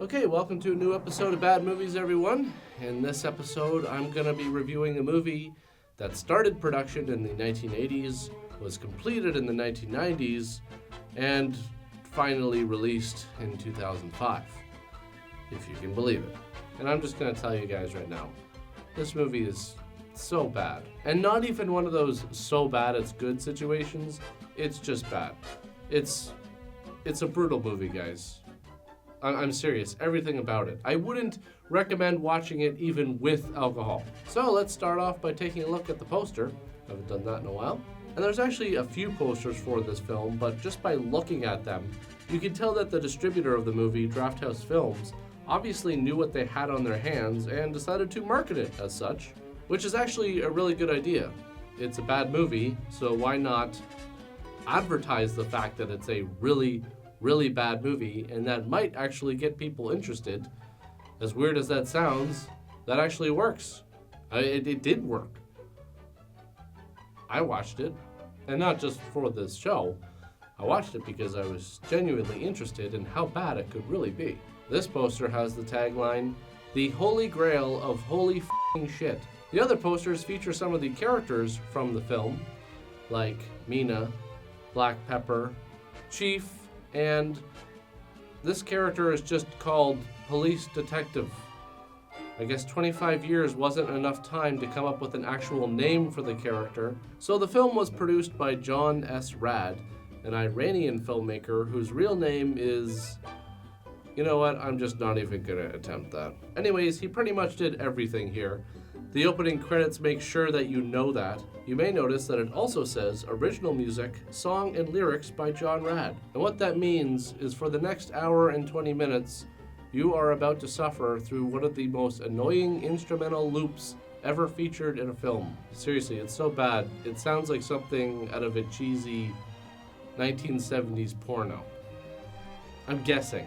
Okay, welcome to a new episode of Bad Movies, everyone. In this episode, I'm going to be reviewing a movie that started production in the 1980s, was completed in the 1990s, and finally released in 2005, if you can believe it. And I'm just going to tell you guys right now, this movie is so bad. And not even one of those so bad it's good situations, it's just bad. It's a brutal movie, guys. I'm serious, everything about it. I wouldn't recommend watching it even with alcohol. So let's start off by taking a look at the poster. I haven't done that in a while. And there's actually a few posters for this film, but just by looking at them, you can tell that the distributor of the movie, Drafthouse Films, obviously knew what they had on their hands and decided to market it as such, which is actually a really good idea. It's a bad movie, so why not advertise the fact that it's a really bad movie, and that might actually get people interested. As weird as that sounds, that actually works. It did work. I watched it, and not just for this show. I watched it because I was genuinely interested in how bad it could really be. This poster has the tagline, "The Holy Grail of Holy F***ing Shit." The other posters feature some of the characters from the film, like Mina, Black Pepper, Chief, and this character is just called Police Detective. I guess 25 years wasn't enough time to come up with an actual name for the character, so the film was produced by John S. Rad, an Iranian filmmaker whose real name is... You know what, I'm just not even gonna attempt that. Anyways, he pretty much did everything here. The opening credits make sure that you know that. You may notice that it also says original music, song, and lyrics by John Rad. And what that means is for the next hour and 20 minutes, you are about to suffer through one of the most annoying instrumental loops ever featured in a film. Seriously, it's so bad. It sounds like something out of a cheesy 1970s porno. I'm guessing.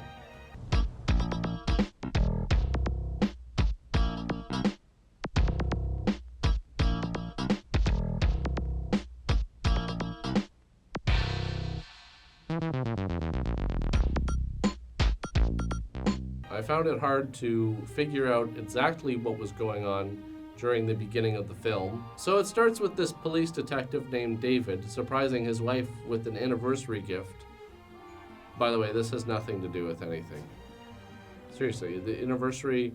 I found it hard to figure out exactly what was going on during the beginning of the film. So it starts with this police detective named David surprising his wife with an anniversary gift. By the way, this has nothing to do with anything. Seriously, the anniversary,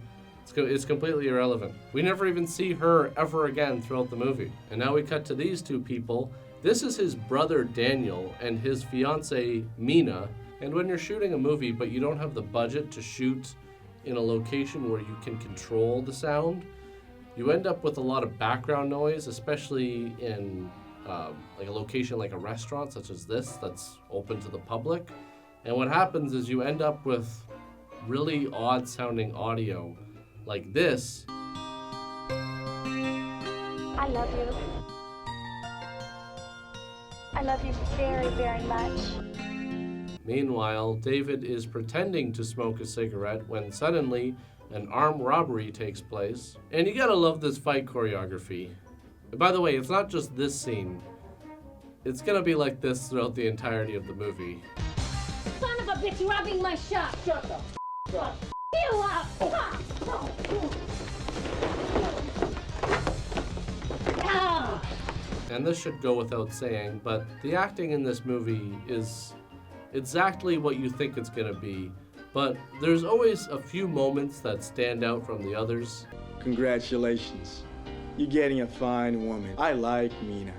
it's completely irrelevant. We never even see her ever again throughout the movie. And now we cut to these two people. This is his brother Daniel and his fiancée Mina. And when you're shooting a movie but you don't have the budget to shoot in a location where you can control the sound, you end up with a lot of background noise, especially in like a location like a restaurant such as this that's open to the public. And what happens is you end up with really odd sounding audio like this. I love you. I love you very, very much. Meanwhile, David is pretending to smoke a cigarette when suddenly an armed robbery takes place. And you gotta love this fight choreography. And by the way, it's not just this scene. It's gonna be like this throughout the entirety of the movie. Son of a bitch, robbing my shop! Shut the up! You up! Oh. And this should go without saying, but the acting in this movie is exactly what you think it's gonna be, but there's always a few moments that stand out from the others. Congratulations. You're getting a fine woman. I like Mina.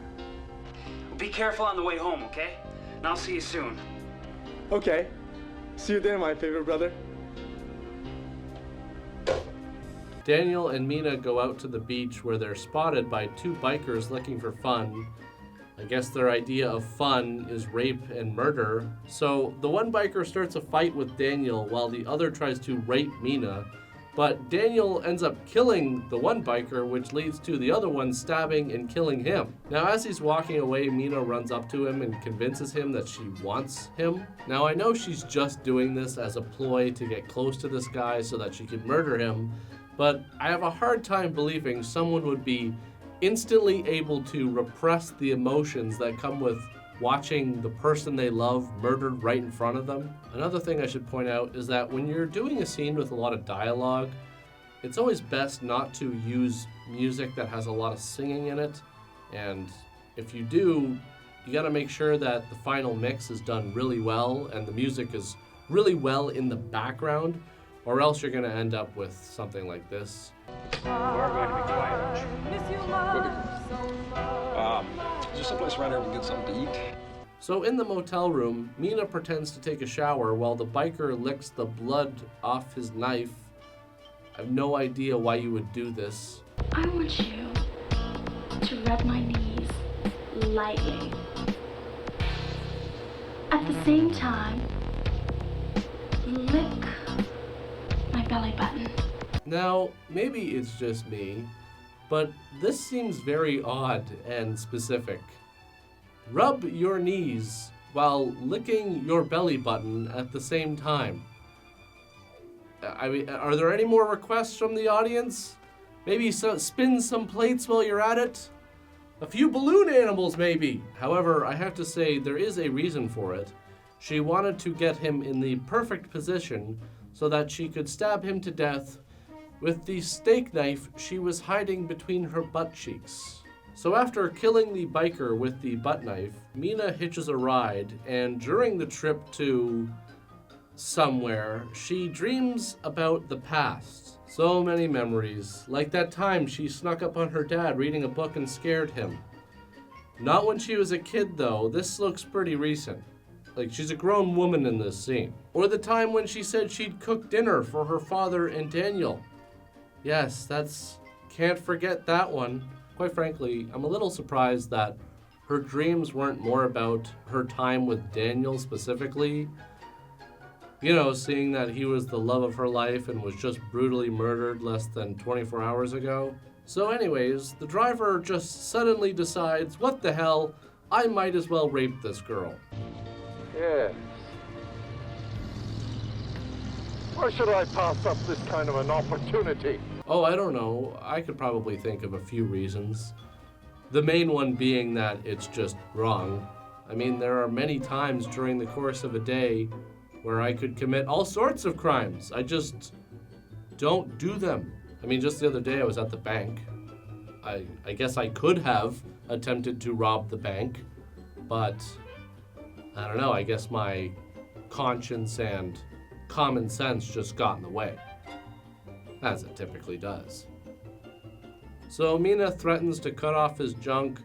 Be careful on the way home, okay? And I'll see you soon. Okay. See you there, my favorite brother. Daniel and Mina go out to the beach where they're spotted by two bikers looking for fun. I guess their idea of fun is rape and murder. So the one biker starts a fight with Daniel while the other tries to rape Mina. But Daniel ends up killing the one biker, which leads to the other one stabbing and killing him. Now as he's walking away, Mina runs up to him and convinces him that she wants him. Now I know she's just doing this as a ploy to get close to this guy so that she could murder him, but I have a hard time believing someone would be instantly able to repress the emotions that come with watching the person they love murdered right in front of them. Another thing I should point out is that when you're doing a scene with a lot of dialogue, it's always best not to use music that has a lot of singing in it. And if you do, you gotta make sure that the final mix is done really well and the music is really well in the background, or else you're gonna end up with something like this. We're going to be quiet. Is there someplace around here we can get something to eat? So in the motel room, Mina pretends to take a shower while the biker licks the blood off his knife. I have no idea why you would do this. I want you to rub my knees lightly. At the same time, lick my belly button. Now, maybe it's just me, but this seems very odd and specific. Rub your knees while licking your belly button at the same time. I mean, are there any more requests from the audience? Maybe spin some plates while you're at it? A few balloon animals, maybe. However, I have to say there is a reason for it. She wanted to get him in the perfect position so that she could stab him to death with the steak knife she was hiding between her butt cheeks. So after killing the biker with the butt knife, Mina hitches a ride, and during the trip to somewhere, she dreams about the past. So many memories, like that time she snuck up on her dad reading a book and scared him. Not when she was a kid though, this looks pretty recent. Like she's a grown woman in this scene. Or the time when she said she'd cook dinner for her father and Daniel. Yes, can't forget that one. Quite frankly, I'm a little surprised that her dreams weren't more about her time with Daniel specifically. You know, seeing that he was the love of her life and was just brutally murdered less than 24 hours ago. So anyways, the driver just suddenly decides, what the hell, I might as well rape this girl. Yes. Why should I pass up this kind of an opportunity? Oh, I don't know. I could probably think of a few reasons. The main one being that it's just wrong. I mean, there are many times during the course of a day where I could commit all sorts of crimes. I just don't do them. I mean, just the other day I was at the bank. I guess I could have attempted to rob the bank, but I don't know, I guess my conscience and common sense just got in the way, as it typically does. So Mina threatens to cut off his junk,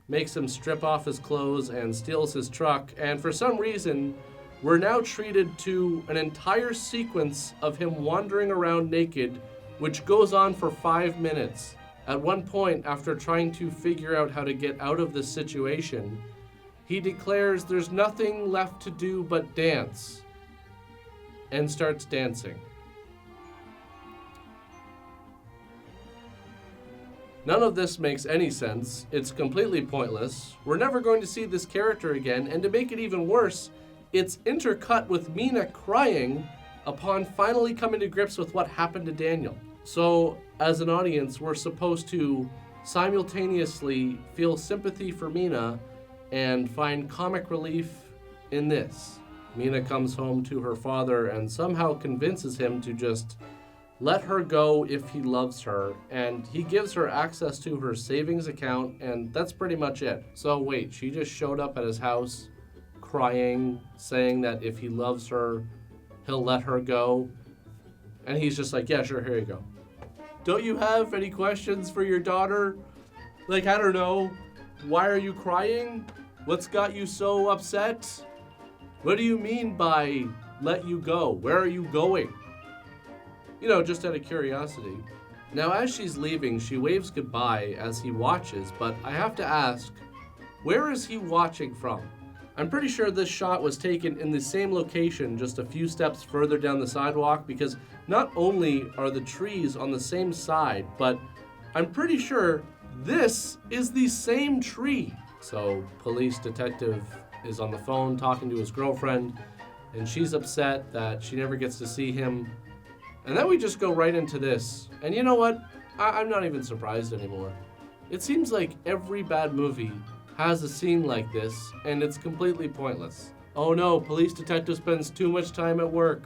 makes him strip off his clothes, and steals his truck, and for some reason, we're now treated to an entire sequence of him wandering around naked, which goes on for 5 minutes. At one point, after trying to figure out how to get out of this situation, he declares there's nothing left to do but dance, and starts dancing. None of this makes any sense. It's completely pointless. We're never going to see this character again, and to make it even worse, it's intercut with Mina crying upon finally coming to grips with what happened to Daniel. So, as an audience, we're supposed to simultaneously feel sympathy for Mina and find comic relief in this. Mina comes home to her father and somehow convinces him to just let her go if he loves her, and he gives her access to her savings account, and that's pretty much it. So wait, she just showed up at his house crying, saying that if he loves her, he'll let her go, and he's just like, yeah, sure, here you go. Don't you have any questions for your daughter? Like, I don't know, why are you crying? What's got you so upset? What do you mean by let you go? Where are you going? You know, just out of curiosity. Now, as she's leaving, she waves goodbye as he watches, but I have to ask, where is he watching from? I'm pretty sure this shot was taken in the same location just a few steps further down the sidewalk, because not only are the trees on the same side, but I'm pretty sure this is the same tree. So, police detective is on the phone talking to his girlfriend, and she's upset that she never gets to see him. And then we just go right into this. And you know what? I'm not even surprised anymore. It seems like every bad movie has a scene like this, and it's completely pointless. Oh no, police detective spends too much time at work.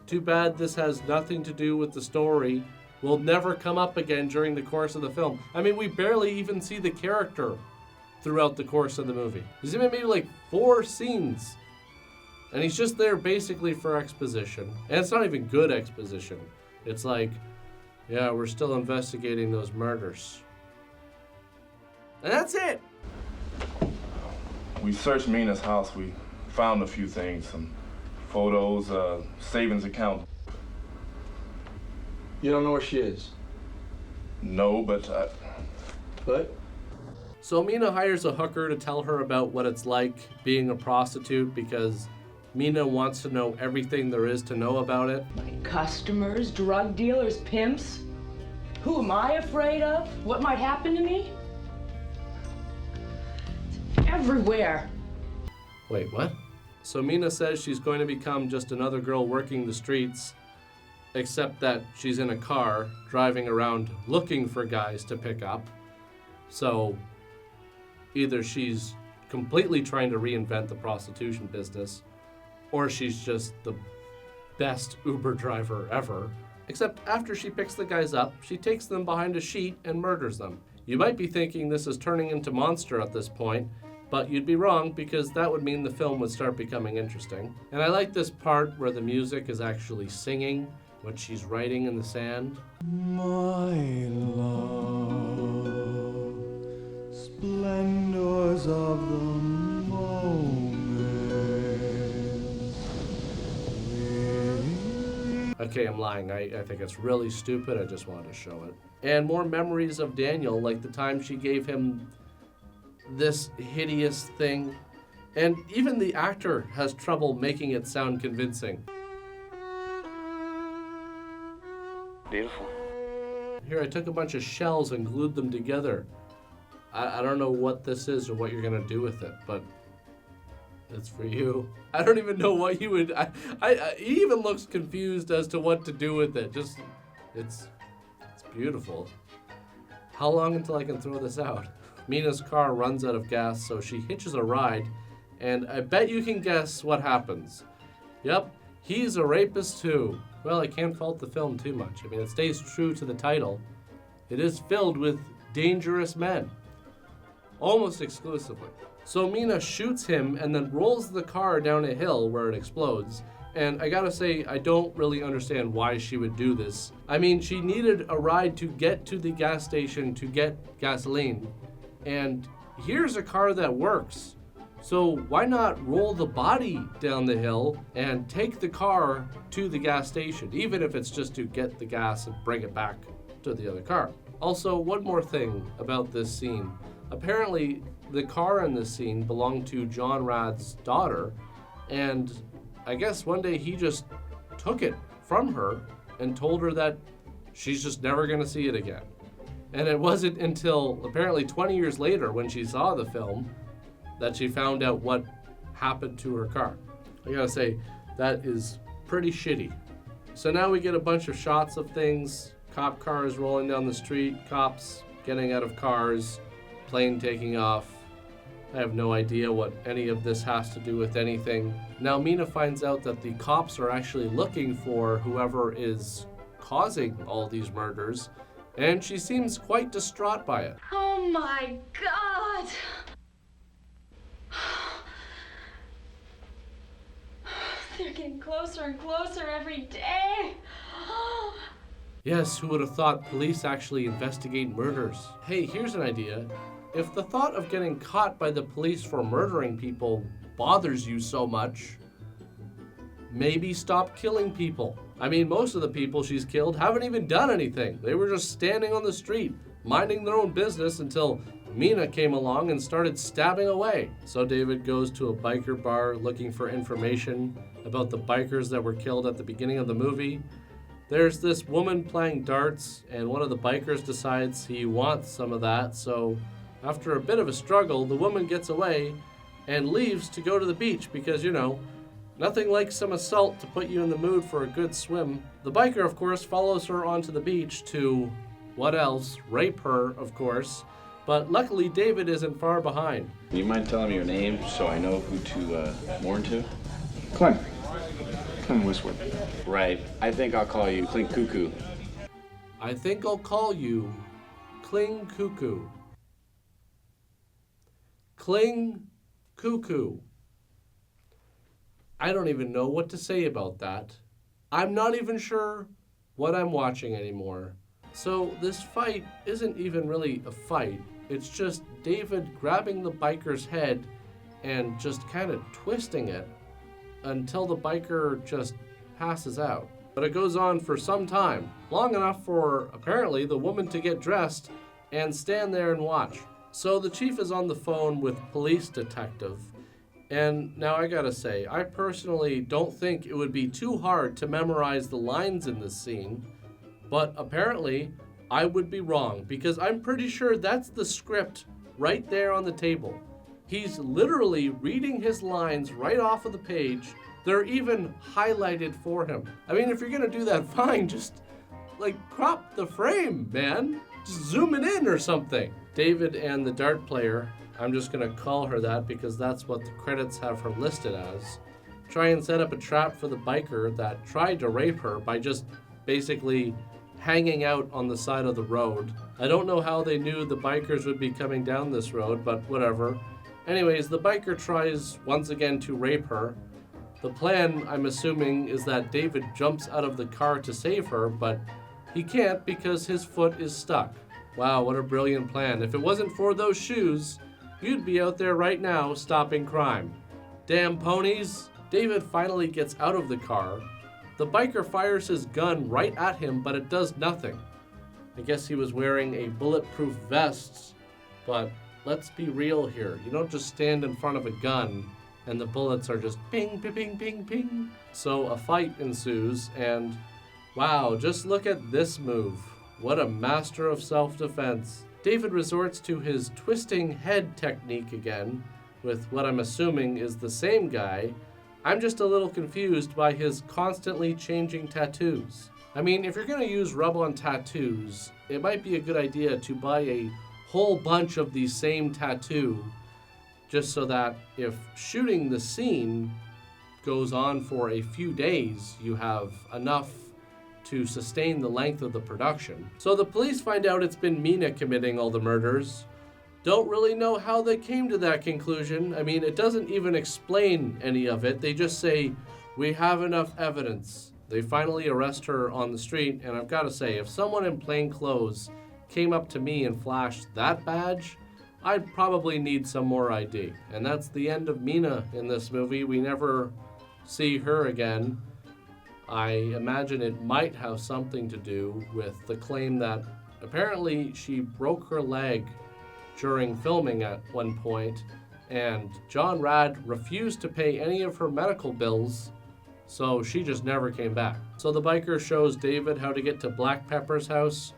Too bad this has nothing to do with the story. Will never come up again during the course of the film. I mean, we barely even see the character throughout the course of the movie. There's even maybe like 4 scenes. And he's just there basically for exposition. And it's not even good exposition. It's like, yeah, we're still investigating those murders. And that's it. We searched Mina's house. We found a few things, some photos, savings account. You don't know where she is? No, but But? So Mina hires a hooker to tell her about what it's like being a prostitute because Mina wants to know everything there is to know about it. My customers, drug dealers, pimps. Who am I afraid of? What might happen to me? It's everywhere. Wait, what? So Mina says she's going to become just another girl working the streets, except that she's in a car driving around looking for guys to pick up. So either she's completely trying to reinvent the prostitution business, or she's just the best Uber driver ever. Except after she picks the guys up, she takes them behind a sheet and murders them. You might be thinking this is turning into Monster at this point, but you'd be wrong because that would mean the film would start becoming interesting. And I like this part where the music is actually singing what she's writing in the sand. My love, splendors of the moment. Okay, I'm lying. I think it's really stupid. I just wanted to show it. And more memories of Daniel, like the time she gave him this hideous thing. And even the actor has trouble making it sound convincing. Beautiful. Here, I took a bunch of shells and glued them together. I don't know what this is or what you're gonna do with it, but it's for you. I don't even know what you would. He even looks confused as to what to do with it. Just, it's beautiful. How long until I can throw this out? Mina's car runs out of gas, so she hitches a ride, and I bet you can guess what happens. Yep, he's a rapist too. Well, I can't fault the film too much. I mean, it stays true to the title. It is filled with dangerous men. Almost exclusively. So Mina shoots him and then rolls the car down a hill where it explodes. And I gotta say, I don't really understand why she would do this. I mean, she needed a ride to get to the gas station to get gasoline. And here's a car that works. So why not roll the body down the hill and take the car to the gas station, even if it's just to get the gas and bring it back to the other car. Also, one more thing about this scene. Apparently, the car in this scene belonged to John Rad's daughter, and I guess one day he just took it from her and told her that she's just never gonna see it again. And it wasn't until apparently 20 years later when she saw the film that she found out what happened to her car. I gotta say, that is pretty shitty. So now we get a bunch of shots of things, cop cars rolling down the street, cops getting out of cars, plane taking off. I have no idea what any of this has to do with anything. Now Mina finds out that the cops are actually looking for whoever is causing all these murders, and she seems quite distraught by it. Oh my God! They're getting closer and closer every day. Yes, who would have thought police actually investigate murders? Hey, here's an idea. If the thought of getting caught by the police for murdering people bothers you so much, maybe stop killing people. I mean, most of the people she's killed haven't even done anything. They were just standing on the street, minding their own business until Mina came along and started stabbing away. So David goes to a biker bar looking for information about the bikers that were killed at the beginning of the movie. There's this woman playing darts, and one of the bikers decides he wants some of that, so after a bit of a struggle, the woman gets away and leaves to go to the beach because, you know, nothing like some assault to put you in the mood for a good swim. The biker, of course, follows her onto the beach to, what else? Rape her, of course. But luckily, David isn't far behind. Do you mind telling me your name so I know who to warn to? Clint Wiswood. Right. I think I'll call you Clink Cuckoo. I think I'll call you Cling Cuckoo. Cling Cuckoo. I don't even know what to say about that. I'm not even sure what I'm watching anymore. So this fight isn't even really a fight. It's just David grabbing the biker's head and just kind of twisting it until the biker just passes out. But it goes on for some time, long enough for apparently the woman to get dressed and stand there and watch. So the chief is on the phone with police detective. And now I gotta say, I personally don't think it would be too hard to memorize the lines in this scene, but apparently I would be wrong because I'm pretty sure that's the script right there on the table. He's literally reading his lines right off of the page. They're even highlighted for him. I mean, if you're gonna do that, fine, just crop the frame, man. Just zoom it in or something. David and the dart player, I'm just gonna call her that because that's what the credits have her listed as, try and set up a trap for the biker that tried to rape her by just basically hanging out on the side of the road. I don't know how they knew the bikers would be coming down this road, but whatever. Anyways, the biker tries once again to rape her. The plan, I'm assuming, is that David jumps out of the car to save her, but he can't because his foot is stuck. Wow, what a brilliant plan. If it wasn't for those shoes, you'd be out there right now stopping crime. Damn ponies. David finally gets out of the car. The biker fires his gun right at him, but it does nothing. I guess he was wearing a bulletproof vest, but let's be real here. You don't just stand in front of a gun and the bullets are just ping, ping, ping, ping, ping. So a fight ensues, and wow, just look at this move. What a master of self-defense. David resorts to his twisting head technique again, with what I'm assuming is the same guy. I'm just a little confused by his constantly changing tattoos. I mean, if you're gonna use rub-on tattoos, it might be a good idea to buy a whole bunch of the same tattoo, just so that if shooting the scene goes on for a few days, you have enough to sustain the length of the production. So the police find out it's been Mina committing all the murders. Don't really know how they came to that conclusion. I mean, it doesn't even explain any of it. They just say, we have enough evidence. They finally arrest her on the street, and I've got to say, if someone in plain clothes came up to me and flashed that badge, I'd probably need some more ID. And that's the end of Mina in this movie. We never see her again. I imagine it might have something to do with the claim that apparently she broke her leg during filming at one point, and John Rad refused to pay any of her medical bills, so she just never came back. So the biker shows David how to get to Black Pepper's house.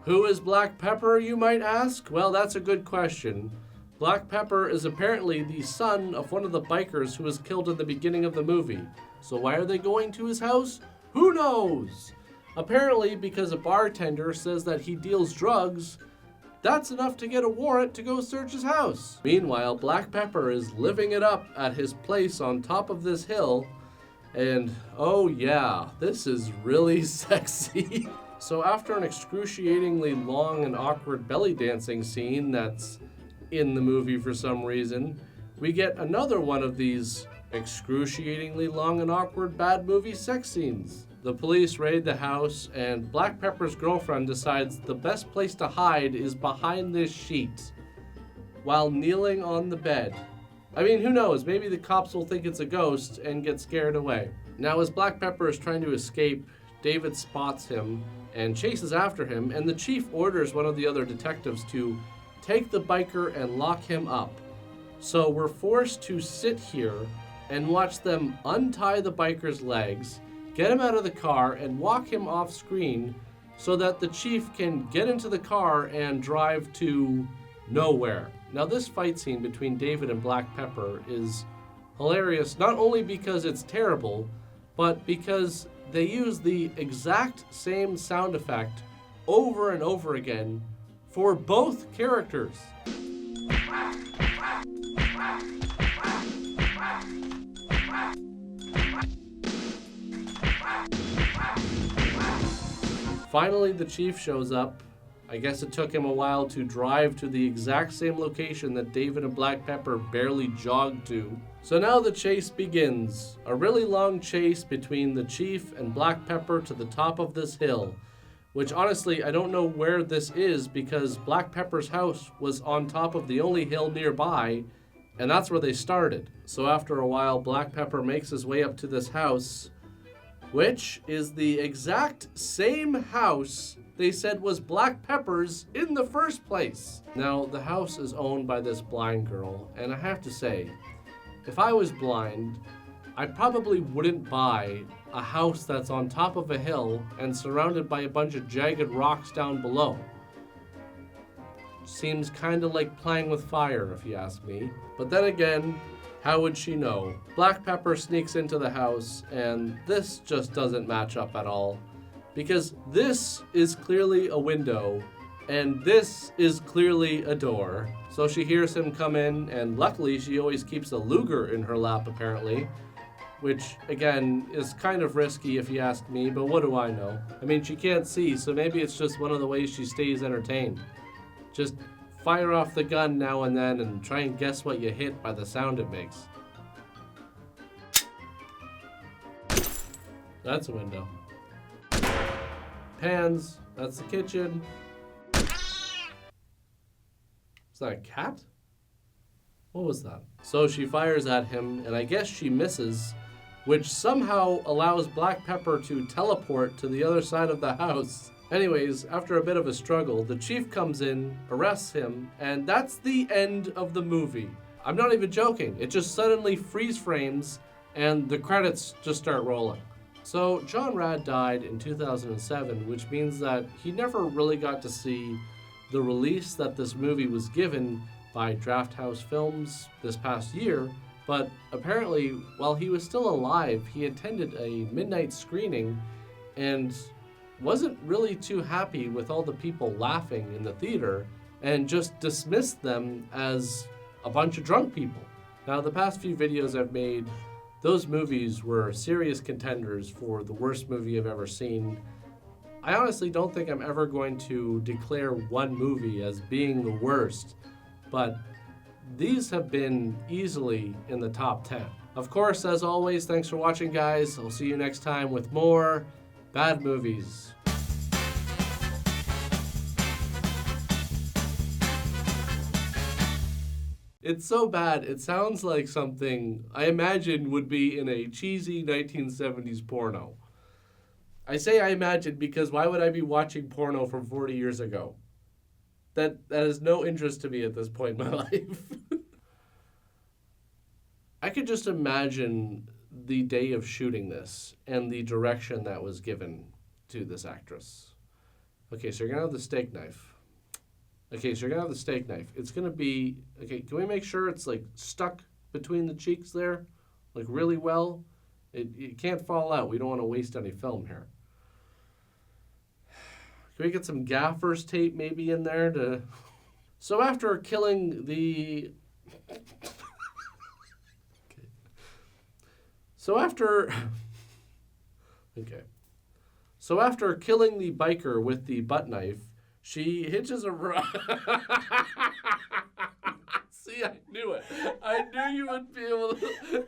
Who is Black Pepper, you might ask? Well, that's a good question. Black Pepper is apparently the son of one of the bikers who was killed in the beginning of the movie. So why are they going to his house? Who knows? Apparently because a bartender says that he deals drugs, that's enough to get a warrant to go search his house. Meanwhile, Black Pepper is living it up at his place on top of this hill, and oh yeah, this is really sexy. So after an excruciatingly long and awkward belly dancing scene that's in the movie for some reason, we get another one of these excruciatingly long and awkward bad movie sex scenes. The police raid the house, and Black Pepper's girlfriend decides the best place to hide is behind this sheet while kneeling on the bed. I mean, who knows? Maybe the cops will think it's a ghost and get scared away. Now, as Black Pepper is trying to escape, David spots him and chases after him, and the chief orders one of the other detectives to take the biker and lock him up. So we're forced to sit here and watch them untie the biker's legs, get him out of the car, and walk him off screen so that the chief can get into the car and drive to nowhere. Now, this fight scene between David and Black Pepper is hilarious, not only because it's terrible, but because they use the exact same sound effect over and over again for both characters. Finally, the chief shows up. I guess it took him a while to drive to the exact same location that David and Black Pepper barely jogged to. So now the chase begins. A really long chase between the chief and Black Pepper to the top of this hill, which honestly, I don't know where this is because Black Pepper's house was on top of the only hill nearby, and that's where they started. So after a while, Black Pepper makes his way up to this house, which is the exact same house they said was Black Pepper's in the first place. Now, the house is owned by this blind girl, and I have to say, if I was blind, I probably wouldn't buy a house that's on top of a hill and surrounded by a bunch of jagged rocks down below. Seems kind of like playing with fire, if you ask me. But then again, how would she know? Black Pepper sneaks into the house, and this just doesn't match up at all. Because this is clearly a window, and this is clearly a door. So she hears him come in, and luckily she always keeps a Luger in her lap, apparently. Which, again, is kind of risky if you ask me, but what do I know? I mean, she can't see, so maybe it's just one of the ways she stays entertained. Just fire off the gun now and then and try and guess what you hit by the sound it makes. That's a window. Pans, that's the kitchen. Is that a cat? What was that? So she fires at him, and I guess she misses, which somehow allows Black Pepper to teleport to the other side of the house. Anyways, after a bit of a struggle, the chief comes in, arrests him, and that's the end of the movie. I'm not even joking. It just suddenly freeze frames, and the credits just start rolling. So John Rad died in 2007, which means that he never really got to see the release that this movie was given by Draft House Films this past year, but apparently while he was still alive, he attended a midnight screening and wasn't really too happy with all the people laughing in the theater and just dismissed them as a bunch of drunk people. Now, the past few videos I've made, those movies were serious contenders for the worst movie I've ever seen. I honestly don't think I'm ever going to declare one movie as being the worst, but these have been easily in the top 10. Of course, as always, thanks for watching, guys. I'll see you next time with more bad movies. It's so bad, it sounds like something I imagine would be in a cheesy 1970s porno. I say I imagine because why would I be watching porno from 40 years ago? That has no interest to me at this point in my life. I could just imagine the day of shooting this and the direction that was given to this actress. Okay, so you're gonna have the steak knife. It's gonna be, okay, can we make sure it's like stuck between the cheeks there? Like really well? It can't fall out. We don't wanna waste any film here. Can we get some gaffer's tape maybe in there to... So after killing the... Okay. So after killing the biker with the butt knife, she hitches a See, I knew it. I knew you would be able to...